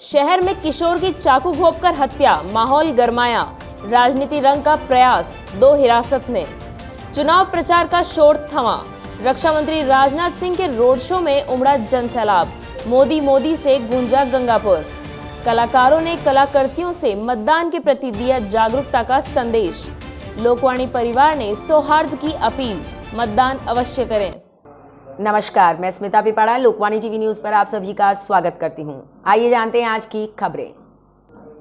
शहर में किशोर की चाकू घोंपकर हत्या, माहौल गरमाया, राजनीति रंग का प्रयास, 2 हिरासत में। चुनाव प्रचार का शोर थमा, रक्षा मंत्री राजनाथ सिंह के रोड शो में उमड़ा जनसैलाब, मोदी से गूंजा गंगापुर। कलाकारों ने कलाकृतियों से मतदान के प्रति दिया जागरूकता का संदेश। लोकवाणी परिवार ने सौहार्द की अपील, मतदान अवश्य करें। नमस्कार, मैं स्मिता पिपाड़ा लोकवाणी टीवी न्यूज पर आप सभी का स्वागत करती हूं। आइए जानते हैं आज की खबरें।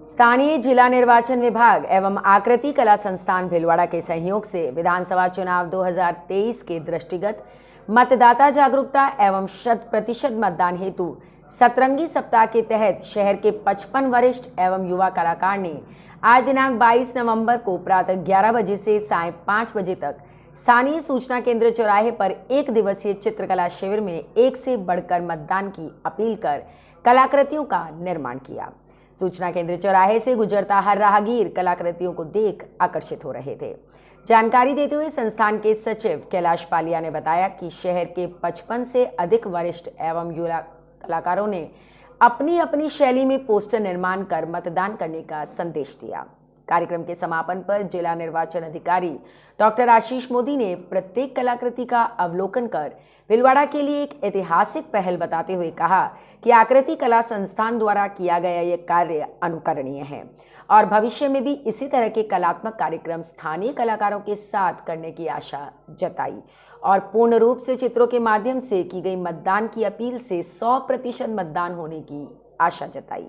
स्थानीय जिला निर्वाचन विभाग एवं आकृति कला संस्थान भीलवाड़ा के सहयोग से विधानसभा चुनाव 2023 के दृष्टिगत मतदाता जागरूकता एवं 100% मतदान हेतु सतरंगी सप्ताह के तहत शहर के 55 वरिष्ठ एवं युवा कलाकार ने आज दिनांक 22 नवंबर को प्रातः 11 बजे से सायं 5 बजे तक स्थानीय सूचना केंद्र चौराहे पर 1 दिवसीय चित्रकला शिविर में एक से बढ़कर मतदान की अपील कर कलाकृतियों का निर्माण किया। सूचना केंद्र चौराहे से गुजरता हर राहगीर कलाकृतियों को देख आकर्षित हो रहे थे। जानकारी देते हुए संस्थान के सचिव कैलाश पालिया ने बताया कि शहर के 55 से अधिक वरिष्ठ एवं युवा कलाकारों ने अपनी अपनी शैली में पोस्टर निर्माण कर मतदान करने का संदेश दिया। कार्यक्रम के समापन पर जिला निर्वाचन अधिकारी डॉक्टर आशीष मोदी ने प्रत्येक कलाकृति का अवलोकन कर भीलवाड़ा के लिए एक ऐतिहासिक पहल बताते हुए कहा कि आकृति कला संस्थान द्वारा किया गया ये कार्य अनुकरणीय है और भविष्य में भी इसी तरह के कलात्मक कार्यक्रम स्थानीय कलाकारों के साथ करने की आशा जताई और पूर्ण रूप से चित्रों के माध्यम से की गई मतदान की अपील से 100% मतदान होने की आशा जताई।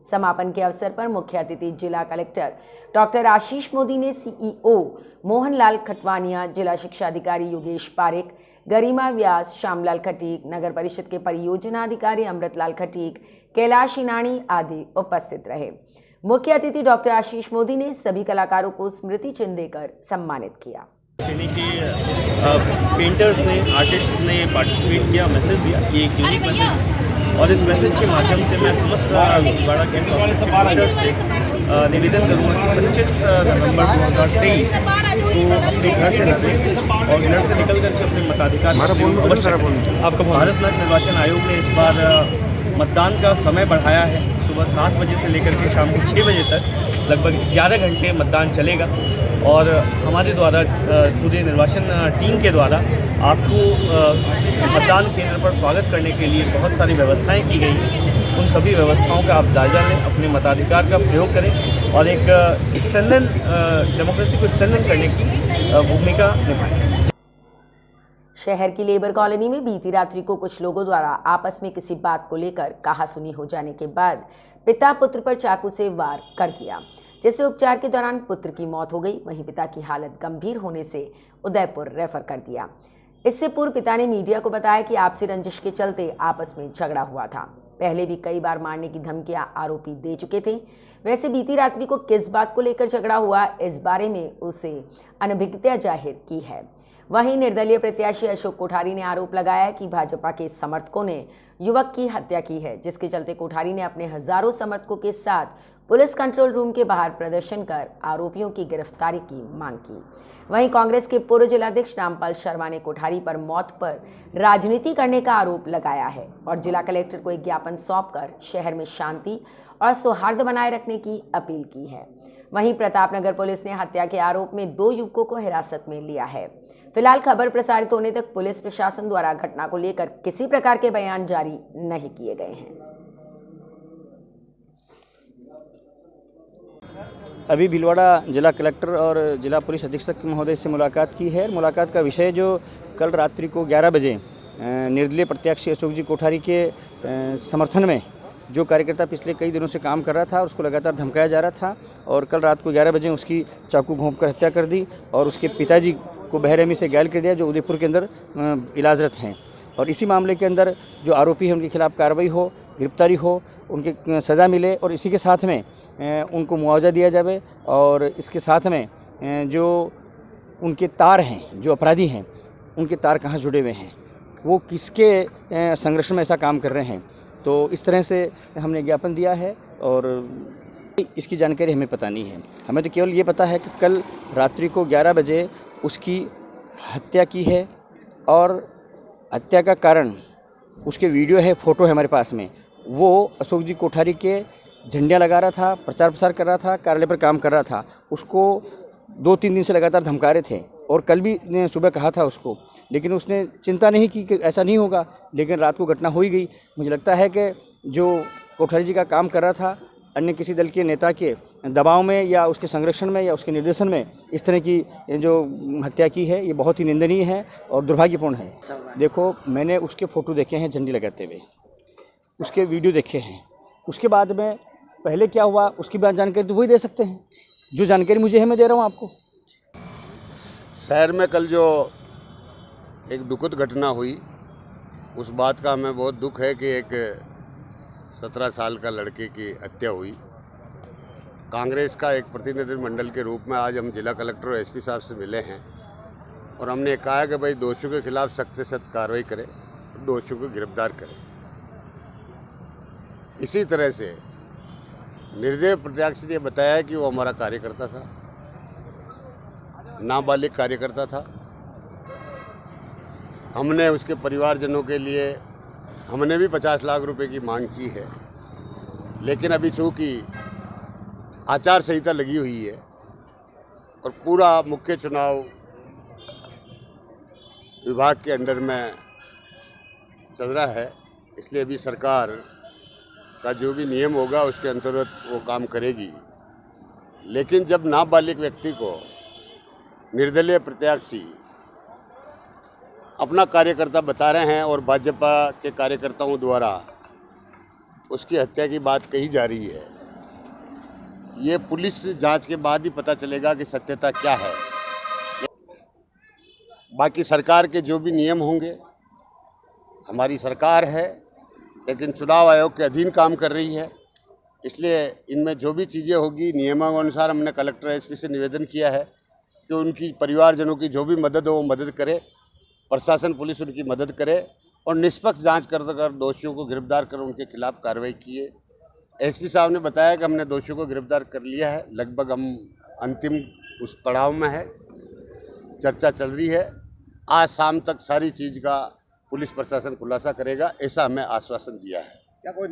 समापन के अवसर पर मुख्य अतिथि जिला कलेक्टर डॉक्टर आशीष मोदी ने सीईओ मोहनलाल खटवानिया, जिला शिक्षा अधिकारी योगेश पारेख, गरिमा व्यास, श्यामलाल खटीक, नगर परिषद के परियोजना अधिकारी अमृतलाल खटीक, कैलाश इनानी आदि उपस्थित रहे। मुख्य अतिथि डॉक्टर आशीष मोदी ने सभी कलाकारों को स्मृति चिन्ह देकर सम्मानित किया। पेंटर्स ने, आर्टिस्ट ने पार्टिसिपेट किया, मैसेज दिया कि एक यूनिक मैसेज, और इस मैसेज के माध्यम से मैं समस्त भीलवाड़ा के पेंटर्स से निवेदन करूँगा कि 25 नवंबर 2023 को अपने घर से निकलें और घर से निकल करके अपने मताधिकार आपका भारत निर्वाचन आयोग ने इस बार मतदान का समय बढ़ाया है। सुबह 7 बजे से लेकर के शाम के 6 बजे तक लगभग 11 घंटे मतदान चलेगा और हमारे द्वारा पूरे निर्वाचन टीम के द्वारा आपको मतदान केंद्र पर स्वागत करने के लिए बहुत सारी व्यवस्थाएं की गई हैं। उन सभी व्यवस्थाओं का आप जायजा लें, अपने मताधिकार का प्रयोग करें और एक डेमोक्रेसी को स्ट्रेंथन करने की भूमिका निभाएं। शहर की लेबर कॉलोनी में बीती रात्रि को कुछ लोगों द्वारा आपस में किसी बात को लेकर कहासुनी हो जाने के बाद पिता पुत्र पर चाकू से वार कर दिया, जिससे उपचार के दौरान पुत्र की मौत हो गई। वहीं पिता की हालत गंभीर होने से उदयपुर रेफर कर दिया। इससे पूर्व पिता ने मीडिया को बताया कि आपसी रंजिश के चलते आपस में झगड़ा हुआ था। पहले भी कई बार मारने की धमकियां आरोपी दे चुके थे। वैसे बीती रात्रि को किस बात को लेकर झगड़ा हुआ, इस बारे में उसे अनभिज्ञता जाहिर की है। वहीं निर्दलीय प्रत्याशी अशोक कोठारी ने आरोप लगाया कि भाजपा के समर्थकों ने युवक की हत्या की है, जिसके चलते कोठारी ने अपने हजारों समर्थकों के साथ पुलिस कंट्रोल रूम के बाहर प्रदर्शन कर आरोपियों की गिरफ्तारी की मांग की। वहीं कांग्रेस के पूर्व जिलाध्यक्ष रामपाल शर्मा ने कोठारी पर मौत पर राजनीति करने का आरोप लगाया है और जिला कलेक्टर को एक ज्ञापन सौंपकर शहर में शांति और सौहार्द बनाए रखने की अपील की है। वहीं प्रतापनगर पुलिस ने हत्या के आरोप में 2 युवकों को हिरासत में लिया है। फिलहाल खबर प्रसारित होने तक पुलिस प्रशासन द्वारा घटना को लेकर किसी प्रकार के बयान जारी नहीं किए गए हैं। अभी भीलवाड़ा जिला कलेक्टर और जिला पुलिस अधीक्षक महोदय से मुलाकात की है। मुलाकात का विषय जो कल रात्रि को 11 बजे निर्दलीय प्रत्याशी अशोक जी कोठारी के समर्थन में जो कार्यकर्ता पिछले कई दिनों से काम कर रहा था, उसको लगातार धमकाया जा रहा था और कल रात को 11 बजे उसकी चाकू घोंपकर हत्या कर दी और उसके पिताजी को बेरहमी से घायल कर दिया, जो उदयपुर के अंदर इलाजरत हैं। और इसी मामले के अंदर जो आरोपी हैं उनके खिलाफ कार्रवाई हो, गिरफ्तारी हो, उनके सज़ा मिले और इसी के साथ में उनको मुआवजा दिया जाए और इसके साथ में जो उनके तार हैं, जो अपराधी हैं, उनके तार कहाँ जुड़े हुए हैं, वो किसके संघर्ष में ऐसा काम कर रहे हैं। तो इस तरह से हमने ज्ञापन दिया है और इसकी जानकारी हमें पता नहीं है। हमें तो केवल ये पता है कि कल रात्रि को 11 बजे उसकी हत्या की है और हत्या का कारण उसके वीडियो है, फ़ोटो है हमारे पास में, वो अशोक जी कोठारी के झंडियाँ लगा रहा था, प्रचार प्रसार कर रहा था, कार्यालय पर काम कर रहा था। उसको 2-3 दिन से लगातार धमका रहे थे और कल भी ने सुबह कहा था उसको, लेकिन उसने चिंता नहीं की कि ऐसा नहीं होगा। लेकिन रात को घटना हो ही गई। मुझे लगता है कि जो कोठारी जी का काम कर रहा था, अन्य किसी दल के नेता के दबाव में या उसके संरक्षण में या उसके निर्देशन में इस तरह की जो हत्या की है, ये बहुत ही निंदनीय है और दुर्भाग्यपूर्ण है। देखो, मैंने उसके फ़ोटो देखे हैं झंडी लगाते हुए, उसके वीडियो देखे हैं। उसके बाद में पहले क्या हुआ उसकी बात जानकारी तो वही दे सकते हैं। जो जानकारी मुझे है मैं दे रहा हूँ आपको। शहर में कल जो एक दुखद घटना हुई, उस बात का हमें बहुत दुख है कि एक 17 साल का लड़के की हत्या हुई। कांग्रेस का एक प्रतिनिधिमंडल के रूप में आज हम जिला कलेक्टर और एसपी साहब से मिले हैं और हमने कहा है कि भाई दोषियों के खिलाफ सख्त से सख्त कार्रवाई करें, दोषियों को गिरफ्तार करें। इसी तरह से निर्दय प्रत्याशी ने बताया कि वो हमारा कार्यकर्ता था, नाबालिग कार्यकर्ता था। हमने उसके परिवारजनों के लिए हमने भी 50 लाख रुपए की मांग की है, लेकिन अभी चूंकि आचार संहिता लगी हुई है और पूरा मुख्य चुनाव विभाग के अंडर में चल रहा है, इसलिए अभी सरकार का जो भी नियम होगा उसके अंतर्गत वो काम करेगी। लेकिन जब नाबालिग व्यक्ति को निर्दलीय प्रत्याशी अपना कार्यकर्ता बता रहे हैं और भाजपा के कार्यकर्ताओं द्वारा उसकी हत्या की बात कही जा रही है, ये पुलिस जांच के बाद ही पता चलेगा कि सत्यता क्या है। बाकी सरकार के जो भी नियम होंगे, हमारी सरकार है लेकिन चुनाव आयोग के अधीन काम कर रही है, इसलिए इनमें जो भी चीज़ें होगी नियमानुसार हमने कलेक्टर एसपी से निवेदन किया है कि उनकी परिवारजनों की जो भी मदद हो वो मदद करे, प्रशासन पुलिस उनकी मदद करे और निष्पक्ष जांच कर दोषियों को गिरफ्तार कर उनके खिलाफ कार्रवाई किए। एसपी साहब ने बताया कि हमने दोषियों को गिरफ्तार कर लिया है, लगभग हम अंतिम उस पड़ाव में है, चर्चा चल रही है। आज शाम तक सारी चीज़ का पुलिस प्रशासन खुलासा करेगा, ऐसा हमें आश्वासन दिया है। क्या कोई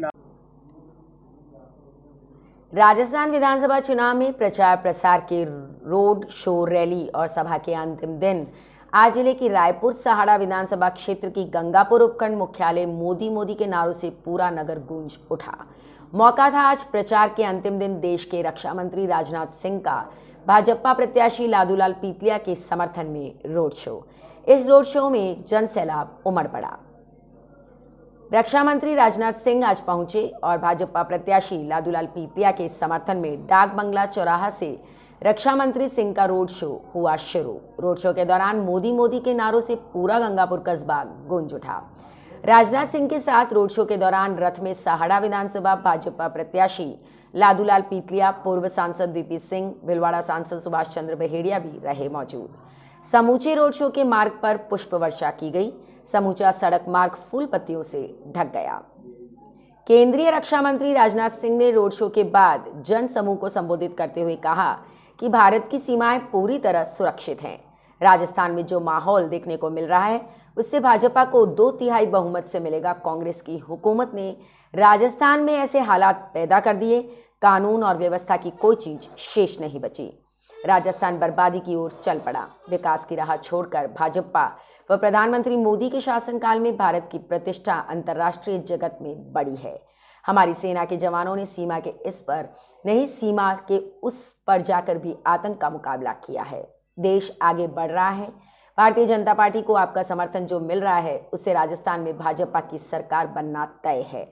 राजस्थान विधानसभा चुनाव में प्रचार प्रसार के रोड शो, रैली और सभा के अंतिम दिन आज जिले की रायपुर सहाड़ा विधानसभा क्षेत्र की गंगापुर उपखंड मुख्यालय मोदी के नारों से पूरा नगर गूंज उठा। मौका था आज प्रचार के अंतिम दिन देश के रक्षा मंत्री राजनाथ सिंह का भाजपा प्रत्याशी लादूलाल पीतलिया के समर्थन में रोड शो। इस रोड शो में जनसैलाब उमड़ पड़ा। रक्षा मंत्री राजनाथ सिंह आज पहुंचे और भाजपा प्रत्याशी लादूलाल पीतलिया के समर्थन में डाक बंगला चौराहा से रक्षा मंत्री सिंह का रोड शो हुआ शुरू। रोड शो के दौरान मोदी के नारों से पूरा गंगापुर कस्बा गूंज उठा। राजनाथ सिंह के साथ रोड शो के दौरान रथ में सहाड़ा विधानसभा भाजपा प्रत्याशी लादूलाल पीतलिया, पूर्व सांसद वीपी सिंह, भीलवाड़ा सांसद सुभाष चंद्र बहेड़िया भी रहे मौजूद। समूचे रोड शो के मार्ग पर पुष्प वर्षा की गई। समूचा सड़क मार्ग फूल पत्तियों से ढक गया। केंद्रीय रक्षा मंत्री राजनाथ सिंह ने रोड शो के बाद जन समूह को संबोधित करते हुए कहा कि भारत की सीमाएं पूरी तरह सुरक्षित हैं। राजस्थान में जो माहौल देखने को मिल रहा है उससे भाजपा को 2/3 बहुमत से मिलेगा। कांग्रेस की हुकूमत ने राजस्थान में ऐसे हालात पैदा कर दिए, कानून और व्यवस्था की कोई चीज शेष नहीं बची। राजस्थान बर्बादी की ओर चल पड़ा। विकास की राह छोड़कर भाजपा व प्रधानमंत्री मोदी के शासनकाल में भारत की प्रतिष्ठा अंतर्राष्ट्रीय जगत में बढ़ी है। हमारी सेना के जवानों ने सीमा के इस पर नहीं, सीमा के उस पर जाकर भी आतंक का मुकाबला किया है। देश आगे बढ़ रहा है। भारतीय जनता पार्टी को आपका समर्थन जो मिल रहा है उससे राजस्थान में भाजपा की सरकार बनना तय है।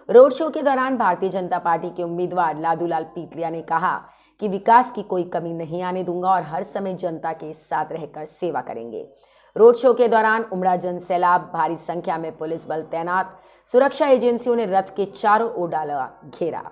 रोड शो के दौरान भारतीय जनता पार्टी के उम्मीदवार लादूलाल पीतलिया ने कहा कि विकास की कोई कमी नहीं आने दूंगा और हर समय जनता के साथ रहकर सेवा करेंगे। रोड शो के दौरान उमड़ा जन सैलाब, भारी संख्या में पुलिस बल तैनात, सुरक्षा एजेंसियों ने रथ के चारों ओर डाला घेरा।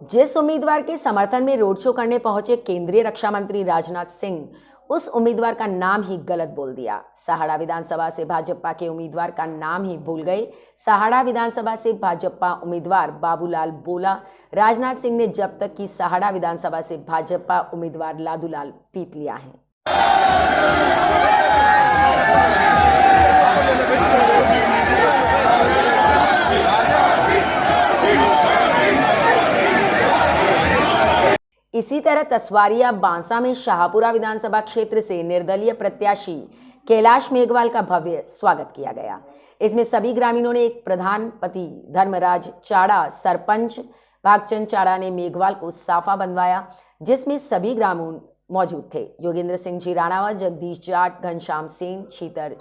जिस उम्मीदवार के समर्थन में रोड शो करने पहुंचे केंद्रीय रक्षा मंत्री राजनाथ सिंह, उस उम्मीदवार का नाम ही गलत बोल दिया। सहाड़ा विधानसभा से भाजपा के उम्मीदवार का नाम ही भूल गए। सहाड़ा विधानसभा से भाजपा उम्मीदवार बाबूलाल बोला। राजनाथ सिंह ने जब तक कि सहाड़ा विधानसभा से भाजपा उम्मीदवार लादूलाल पीतलिया हैं। इसी तरह तसवारिया बांसा में शाहपुरा विधानसभा क्षेत्र से निर्दलीय प्रत्याशी कैलाश मेघवाल का भव्य स्वागत किया गया। इसमें सभी ग्रामीणों ने एक प्रधानपति धर्मराज चाड़ा, सरपंच भागचंद चाड़ा ने मेघवाल को साफा बंधवाया, जिसमें सभी ग्रामीण मौजूद थे। Yogendra Singh ji Ranawat, Jagdish Jat, Ghanshyam Sen, Chhitar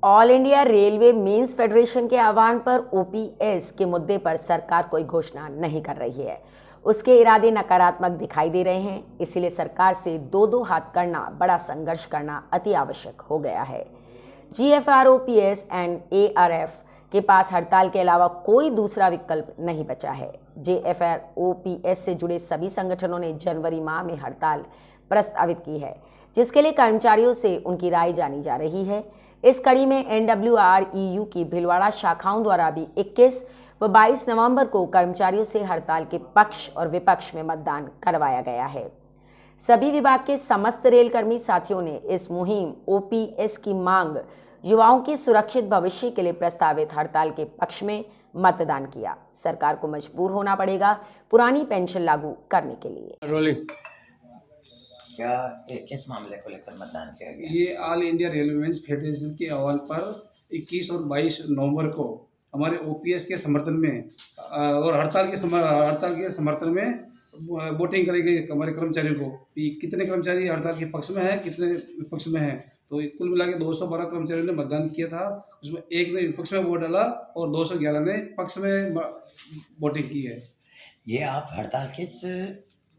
all India railway men's federation के आह्वान पर ओपीएस के मुद्दे पर सरकार कोई घोषणा नहीं कर रही है। उसके इरादे नकारात्मक दिखाई दे रहे हैं, इसलिए सरकार से दो हाथ करना, बड़ा संघर्ष करना अति आवश्यक हो गया है। जीएफआरओपीएस एंड एआरएफ के पास हड़ताल के अलावा कोई दूसरा विकल्प नहीं बचा है। जेएफआरओपीएस से जुड़े सभी संगठनों ने जनवरी माह में हड़ताल प्रस्तावित की है, जिसके लिए कर्मचारियों से उनकी राय जानी जा रही है। इस कड़ी में एनडब्ल्यूआरईयू की भीलवाड़ा शाखाओं द्वारा भी 21 व 22 नवंबर को कर्मचारियों से हड़ताल के पक्ष और विपक्ष में मतदान करवाया गया है। सभी विभाग के समस्त रेलकर्मी साथियों ने इस मुहिम ओपीएस की मांग, युवाओं के सुरक्षित भविष्य के लिए प्रस्तावित हड़ताल के पक्ष में मतदान किया। सरकार को मजबूर होना पड़ेगा पुरानी पेंशन लागू करने के लिए। क्या किस मामले को लेकर मतदान किया गया? ये ऑल इंडिया रेलवे फेडरेशन के आह्वान पर 21 और 22 नवंबर को हमारे ओपीएस के समर्थन में और हड़ताल के समर्थन में वोटिंग करेंगे हमारे कर्मचारियों को कि कितने कर्मचारी हड़ताल के पक्ष में है, कितने विपक्ष में है। तो कुल मिला के 212 कर्मचारियों ने मतदान किया था, उसमें एक ने विपक्ष में वोट डाला और 211 ने पक्ष में वोटिंग की है। ये आप हड़ताल किस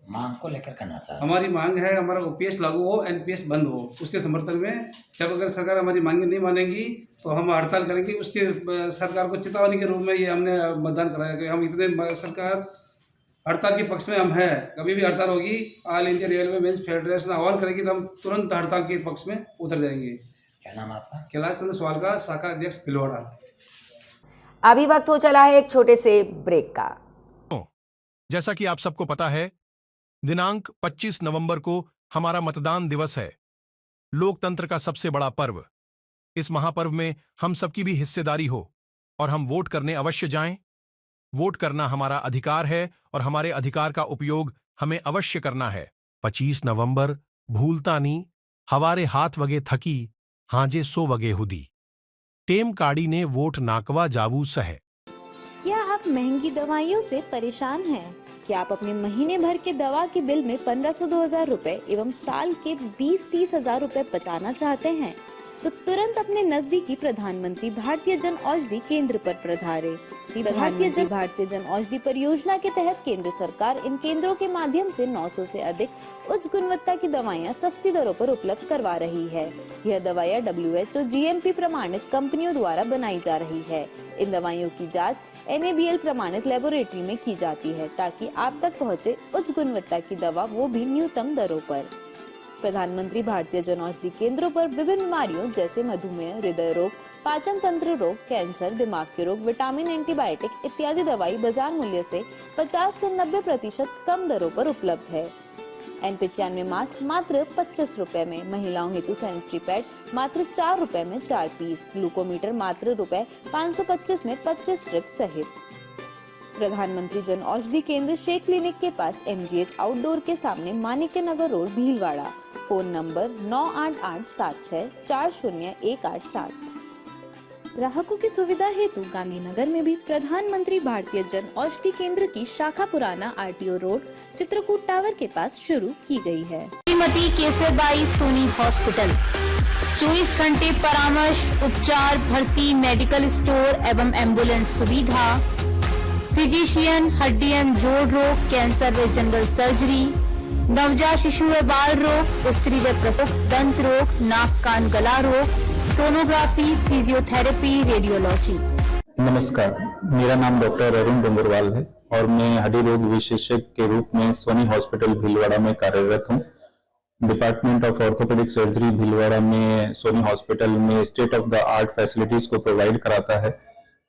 मांग को लेकर करना चाहते हैं? हमारी मांग है हमारा ओपीएस लागू हो, एनपीएस बंद हो। उसके समर्थन में जब अगर सरकार हमारी मांगे नहीं मानेगी तो हम हड़ताल करेंगे। उसके सरकार को चेतावनी के रूप में ये हमने मतदान कराया कि हम इतने सरकार हड़ताल के पक्ष में हम हैं। कभी भी हड़ताल होगी, all India railway men's federation आह्वान करेगी तो हम तुरंत हड़ताल के पक्ष में उतर जाएंगे। क्या नाम आपका? कैलाश चंद्र स्वालका, शाखा अध्यक्ष भीलवाड़ा। अभी वक्त हो चला है एक छोटे से ब्रेक का। जैसा कि आप सबको पता है, दिनांक 25 नवंबर को हमारा मतदान दिवस है, लोकतंत्र का सबसे बड़ा पर्व। इस महापर्व में हम सबकी भी हिस्सेदारी हो और हम वोट करने अवश्य जाएं। वोट करना हमारा अधिकार है और हमारे अधिकार का उपयोग हमें अवश्य करना है। 25 नवंबर भूलता नी, हवारे हाथ वगे थकी, हाजे सो वगे हुदी, टेम काड़ी ने वोट नाकवा जावू सह। क्या आप महंगी दवाइयों से परेशान हैं? क्या आप अपने महीने भर के दवा के बिल में 1500-2000 रुपए एवं साल के 20-30 हजार रुपए बचाना चाहते हैं? तो तुरंत अपने नजदीकी प्रधानमंत्री भारतीय जन औषधि केंद्र पर पधारें। भारतीय जन औषधि परियोजना के तहत केंद्र सरकार इन केंद्रों के माध्यम से 900 से अधिक उच्च गुणवत्ता की दवाइयां सस्ती दरों पर उपलब्ध करवा रही है। यह दवाइयां WHO GMP प्रमाणित कंपनियों द्वारा बनाई जा रही है। इन दवाइयों की जांच NABL प्रमाणित लेबोरेटरी में की जाती है ताकि आप तक पहुंचे उच्च गुणवत्ता की दवा, वो भी न्यूनतम दरों पर। प्रधानमंत्री भारतीय जन औषधि केंद्रों पर विभिन्न बीमारियों जैसे मधुमेह, हृदय रोग, पाचन तंत्र रोग, कैंसर, दिमाग के रोग, विटामिन, एंटीबायोटिक इत्यादि दवाई बाजार मूल्य से 50 से 90% कम दरों पर उपलब्ध है। N95 मास्क मात्र 25 रुपए में, महिलाओं हेतु सैनिटरी पैड मात्र 4 रुपए में 4 पीस, ग्लूकोमीटर मात्र ₹525 में 25 स्ट्रिप सहित। प्रधानमंत्री जन औषधि केंद्र शेख क्लिनिक के पास MGH आउटडोर के सामने Manikya Nagar road, Bhilwara. Phone number 9887640187। ग्राहकों की सुविधा हेतु गांधीनगर में भी प्रधानमंत्री भारतीय जन औषधि केंद्र की शाखा पुराना RTO रोड, चित्रकूट टावर के पास शुरू की गई है। श्रीमती केसरबाई सोनी हॉस्पिटल 24 घंटे परामर्श, उपचार, भर्ती, मेडिकल स्टोर एवं एम्बुलेंस सुविधा, फिजिशियन, हड्डी एवं जोड़ रोग, कैंसर व जनरल सर्जरी, नवजात शिशु व बाल रोग, स्त्री व प्रसव, दंत रोग, नाक कान गला रोग, सोनोग्राफी, फिजियोथेरेपी, रेडियोलॉजी। नमस्कार, मेरा नाम डॉक्टर अरुण डोंगरवाल है और मैं हड्डी रोग विशेषज्ञ के रूप में सोनी हॉस्पिटल भीलवाड़ा में कार्यरत हूँ। Department of orthopaedic surgery Bhilwara में सोनी हॉस्पिटल में state of the art facilities को प्रोवाइड कराता है।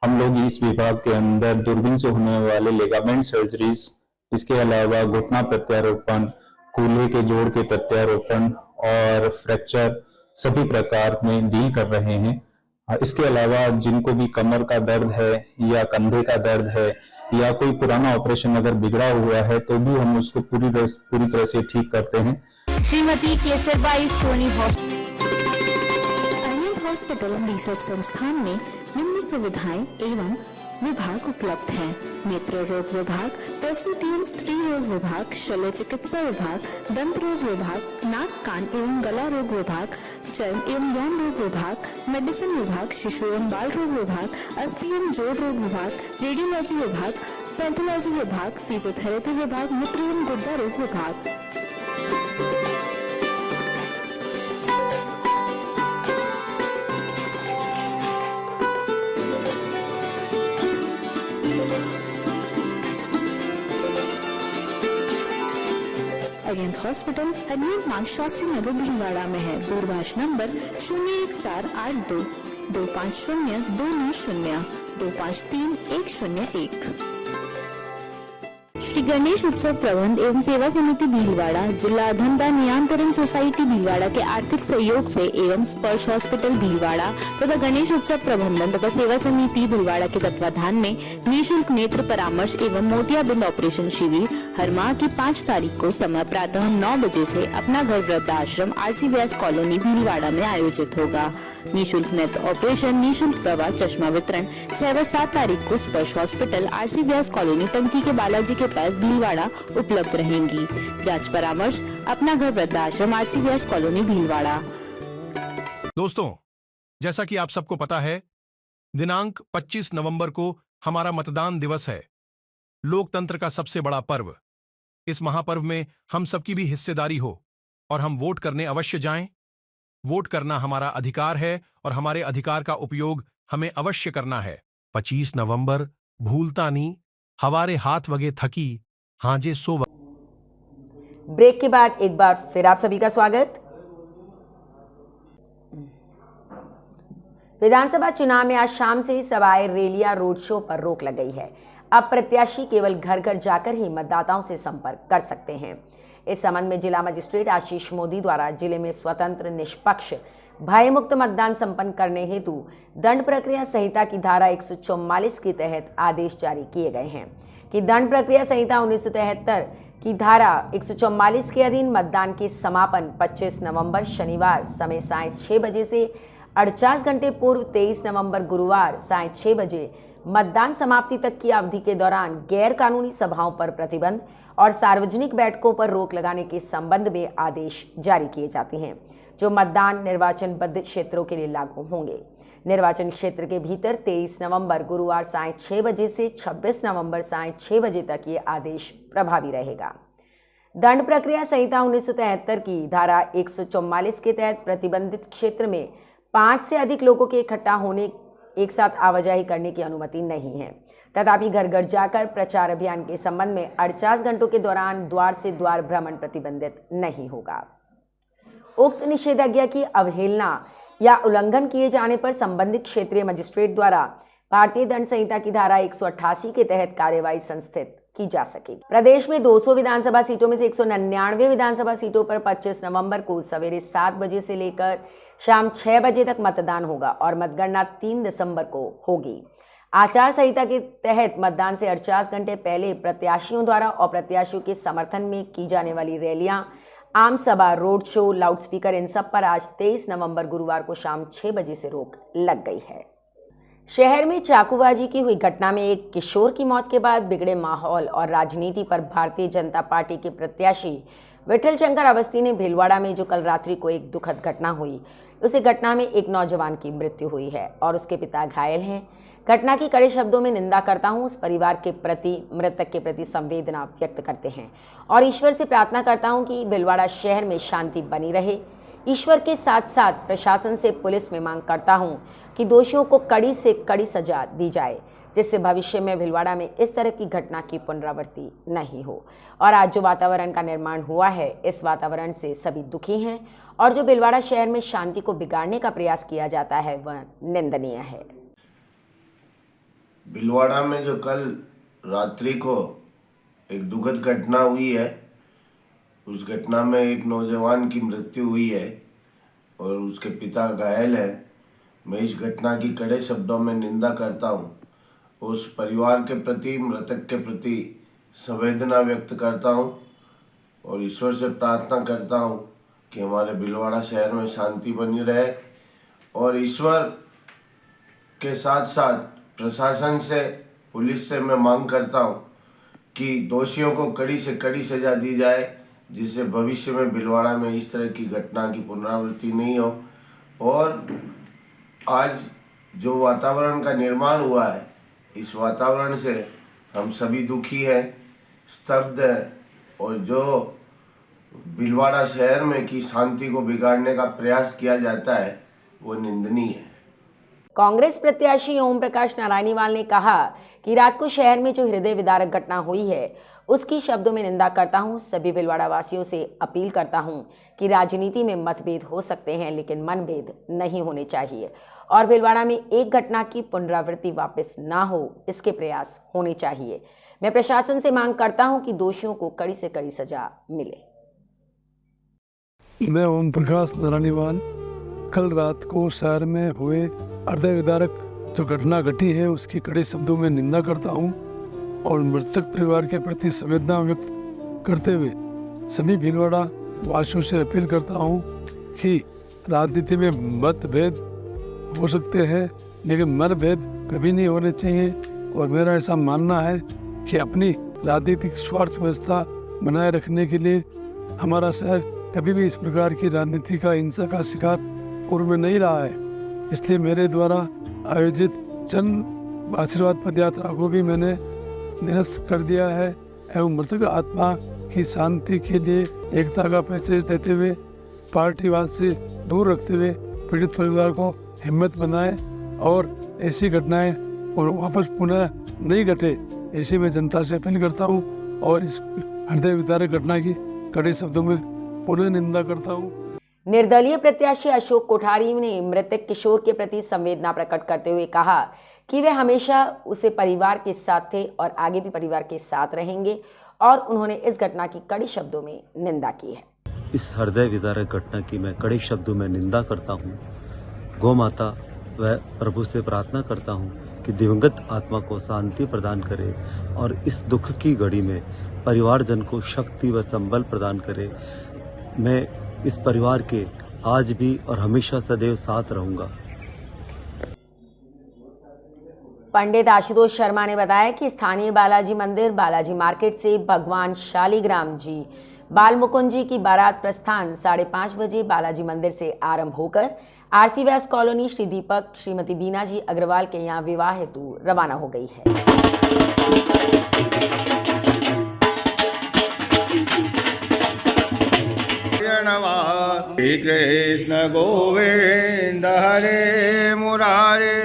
हम लोग इस विभाग के अंदर दूरबीन से होने वाले लिगामेंट सर्जरीज, इसके अलावा घुटना प्रत्यारोपण, कूल्हे के जोड़ के प्रत्यारोपण और फ्रैक्चर सभी प्रकार में डील कर रहे हैं। इसके अलावा जिनको भी कमर का दर्द है या कंधे का दर्द है या कोई पुराना ऑपरेशन अगर बिगड़ा हुआ है तो भी हम उसको पूरी तरह से ठीक करते हैं। श्रीमती केसरबाई सोनी हॉस्पिटल रिसर्च संस्थान में निम्न सुविधाएं एवं विभाग उपलब्ध हैं: नेत्र रोग विभाग, प्रसूति एवं स्त्री रोग विभाग, शल्य चिकित्सा विभाग, दंत रोग विभाग, नाक कान एवं गला रोग विभाग, चर्म एवं यौन रोग विभाग, मेडिसिन विभाग, शिशु एवं बाल रोग विभाग, अस्थि एवं जोड़ रोग विभाग, रेडियोलॉजी विभाग, पैथोलॉजी विभाग, फिजियोथेरेपी विभाग, मूत्र एवं गुर्दा रोग विभाग। अरिहंत हॉस्पिटल अरिहंत मार्ग शास्त्री नगर भीलवाड़ा में है। दूरभाष नंबर 01482 250 290 253101। श्री गणेश उत्सव प्रबंध एवं सेवा समिति भीलवाड़ा, जिला धंधा नियंत्रण सोसाइटी भीलवाड़ा के आर्थिक सहयोग से एवं स्पर्श हॉस्पिटल भीलवाड़ा तथा गणेश उत्सव प्रबंधन तथा सेवा समिति भीलवाड़ा के तत्वाधान में निःशुल्क नेत्र परामर्श एवं मोतियाबिंद ऑपरेशन शिविर हर माह की 5 तारीख को समय प्रातः 9 बजे से अपना घर वृद्धाश्रम RC व्यास कॉलोनी भीलवाड़ा में आयोजित होगा। निःशुल्क नेत्र ऑपरेशन, निःशुल्क दवा, चश्मा वितरण 6 व 7 तारीख को स्पर्श हॉस्पिटल RC व्यास कॉलोनी टंकी के बालाजी के पास भीलवाड़ा उपलब्ध रहेंगी। जांच परामर्श अपना घर वृद्धाश्रम RC व्यास कॉलोनी भीलवाड़ा। दोस्तों, जैसा कि आप सबको पता है, दिनांक 25 नवंबर को हमारा मतदान दिवस है, लोकतंत्र का सबसे बड़ा पर्व। इस महापर्व में हम सबकी भी हिस्सेदारी हो और हम वोट करने अवश्य जाएं। वोट करना हमारा अधिकार है और हमारे अधिकार का उपयोग हमें अवश्य करना है। 25 नवंबर भूलता नहीं, हमारे हाथ वगे थकी हाजे सो। ब्रेक के बाद एक बार फिर आप सभी का स्वागत। विधानसभा चुनाव में आज शाम से ही सभाएं, रैलियां, रोड शो पर रोक लग गई है। अब प्रत्याशी केवल घर घर जाकर ही मतदाताओं से संपर्क कर सकते हैं। इस संबंध में जिला मजिस्ट्रेट आशीष मोदी द्वारा जिले में स्वतंत्र, निष्पक्ष, भयमुक्त मतदान संपन्न करने हेतु दंड प्रक्रिया संहिता की धारा 144 के तहत आदेश जारी किए गए हैं कि दंड प्रक्रिया संहिता 1973 की धारा 144 के अधीन मतदान के समापन 25 नवंबर शनिवार समय सायं 6 बजे से 48 घंटे पूर्व 23 नवंबर गुरुवार सायं 6 बजे मतदान समाप्ति तक की अवधि के दौरान गैर कानूनी सभाओं पर प्रतिबंध और सार्वजनिक बैठकों पर रोक लगाने के संबंध में आदेश जारी किए जाते हैं, जो मतदान निर्वाचनबद्ध क्षेत्रों के लिए लागू होंगे। निर्वाचन क्षेत्र के भीतर 23 नवंबर गुरुवार सायं 6 बजे से 26 नवंबर सायं 6 बजे तक ये आदेश प्रभावी रहेगा। दंड प्रक्रिया संहिता 1973 की धारा 144 के तहत प्रतिबंधित क्षेत्र में 5 से अधिक लोगों के इकट्ठा होने, एक साथ आवाजाही करने की अनुमति नहीं है। तथापि घर घर जाकर प्रचार अभियान के संबंध में 48 घंटों के दौरान द्वार से द्वार भ्रमण प्रतिबंधित नहीं होगा। उक्त निषेधाज्ञा की अवहेलना या उल्लंघन किए जाने पर संबंधित क्षेत्रीय मजिस्ट्रेट द्वारा भारतीय दंड संहिता की धारा 188 के तहत कार्यवाही संस्थित की जा सकेगी। प्रदेश में 200 विधानसभा सीटों में से 199 विधानसभा सीटों पर 25 नवंबर को सवेरे 7 बजे से लेकर शाम 6 बजे तक मतदान होगा और मतगणना 3 दिसंबर को होगी। आचार संहिता के तहत मतदान से 48 घंटे पहले प्रत्याशियों द्वारा और प्रत्याशियों के समर्थन में की जाने वाली रैलियां, आम सभा, रोड शो, लाउडस्पीकर, इन सब पर आज 23 नवंबर गुरुवार को शाम 6 बजे से रोक लग गई है। शहर में चाकूबाजी की हुई घटना में एक किशोर की मौत के बाद बिगड़े माहौल और राजनीति पर भारतीय जनता पार्टी के प्रत्याशी विठल शंकर अवस्थी ने भीलवाड़ा में जो कल रात्रि को एक दुखद घटना हुई, उस घटना में एक नौजवान की मृत्यु हुई है और उसके पिता घायल हैं। घटना की कड़े शब्दों में निंदा करता हूं, उस परिवार के प्रति, मृतक के प्रति संवेदना व्यक्त करते हैं और ईश्वर से प्रार्थना करता हूं कि भीलवाड़ा शहर में शांति बनी रहे। ईश्वर के साथ साथ प्रशासन से पुलिस में मांग करता हूं कि दोषियों को कड़ी से कड़ी सजा दी जाए, जिससे भविष्य में भीलवाड़ा में इस तरह की घटना की पुनरावृत्ति नहीं हो। और आज जो वातावरण का निर्माण हुआ है, इस वातावरण से सभी दुखी हैं और जो भीलवाड़ा शहर में शांति को बिगाड़ने का प्रयास किया जाता है वह निंदनीय है। भीलवाड़ा में जो कल रात्रि को एक दुखद घटना हुई है, उस घटना में एक नौजवान की मृत्यु हुई है और उसके पिता घायल है। मैं इस घटना की कड़े शब्दों में निंदा करता हूँ। उस परिवार के प्रति, मृतक के प्रति संवेदना व्यक्त करता हूँ और ईश्वर से प्रार्थना करता हूँ कि हमारे भीलवाड़ा शहर में शांति बनी रहे। और ईश्वर के साथ साथ प्रशासन से, पुलिस से मैं मांग करता हूँ कि दोषियों को कड़ी से कड़ी सजा दी जाए, जिससे भविष्य में भीलवाड़ा में इस तरह की घटना की पुनरावृत्ति नहीं हो। और आज जो वातावरण का निर्माण हुआ है, इस वातावरण से हम सभी दुखी हैं, स्तब्ध हैं और जो भीलवाड़ा शहर में की शांति को बिगाड़ने का प्रयास किया जाता है वो निंदनीय है। कांग्रेस प्रत्याशी ओम प्रकाश नारायणीवाल ने कहा कि रात को शहर में जो हृदय विदारक घटना हुई है उसकी शब्दों में निंदा करता हूं। सभी भीलवाड़ा वासियों से अपील करता हूं कि राजनीति में मतभेद हो सकते हैं लेकिन मनभेद नहीं होने चाहिए और भीलवाड़ा में एक घटना की पुनरावृत्ति वापस ना हो, इसके प्रयास होने चाहिए। मैं प्रशासन से मांग करता हूं कि दोषियों को कड़ी से कड़ी सजा मिले। मैं ओम प्रकाश नारायणीवाल कल रात को शहर में हुए हृदय विदारक जो घटना घटी है उसकी कड़े शब्दों में निंदा करता हूं और मृतक परिवार के प्रति संवेदना व्यक्त करते हुए सभी भीलवाड़ा वासियों से अपील करता हूं कि राजनीति में मतभेद हो सकते हैं लेकिन मनभेद कभी नहीं होने चाहिए। और मेरा ऐसा मानना है कि अपनी राजनीतिक स्वार्थ व्यवस्था बनाए रखने के लिए हमारा शहर कभी भी इस प्रकार की राजनीति का हिंसा का शिकार पूर्व में नहीं रहा है। इसलिए मेरे द्वारा आयोजित जन आशीर्वाद पद यात्रा को भी मैंने निरस्त कर दिया है एवं मृतक आत्मा की शांति के लिए एकता का मैसेज देते हुए पार्टीवाद से दूर रखते हुए पीड़ित परिवार को हिम्मत बनाए और ऐसी घटनाएं और वापस पुनः नहीं घटे, ऐसी मैं जनता से अपील करता हूं और इस हृदय विदारक घटना की कड़े शब्दों में पुनः निंदा करता हूं। निर्दलीय प्रत्याशी अशोक कोठारी ने मृतक किशोर के प्रति संवेदना प्रकट करते हुए कहा कि वे हमेशा उसे परिवार के साथ थे और आगे भी परिवार के साथ रहेंगे और उन्होंने इस घटना की कड़े शब्दों में निंदा की है। इस हृदय विदारक घटना की मैं कड़े शब्दों में निंदा करता हूँ। गौ माता व प्रभु से प्रार्थना करता हूँ कि दिवंगत आत्मा को शांति प्रदान करे और इस दुख की घड़ी में परिवारजन को शक्ति व संबल प्रदान करे। मैं इस परिवार के आज भी और हमेशा सदैव साथ रहूंगा। पंडित आशुतोष शर्मा ने बताया कि स्थानीय बालाजी मंदिर बालाजी मार्केट से भगवान शालीग्राम जी बाल मुकुंद जी की बारात प्रस्थान 5:30 बजे बालाजी मंदिर से आरंभ होकर आरसी व्यास कॉलोनी श्री दीपक श्रीमती बीना जी अग्रवाल के यहाँ विवाह हेतु रवाना हो गई है। श्री कृष्ण गोविंद हरे मुरारे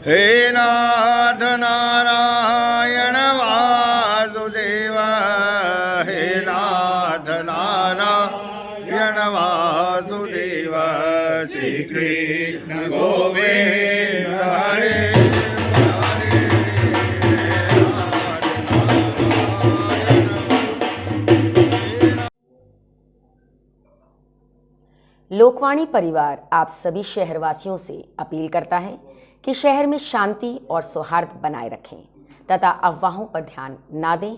हे नाथ नारायण वासुदेव, हे नाथ नारायण वासुदेव, श्री कृष्ण गोविंद हरे। लोकवाणी परिवार आप सभी शहरवासियों से अपील करता है कि शहर में शांति और सौहार्द बनाए रखें तथा अफवाहों पर ध्यान ना दें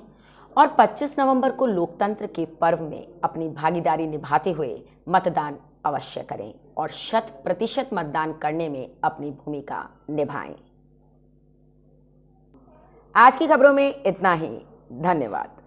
और 25 नवंबर को लोकतंत्र के पर्व में अपनी भागीदारी निभाते हुए मतदान अवश्य करें और 100% मतदान करने में अपनी भूमिका निभाएं। आज की खबरों में इतना ही। धन्यवाद।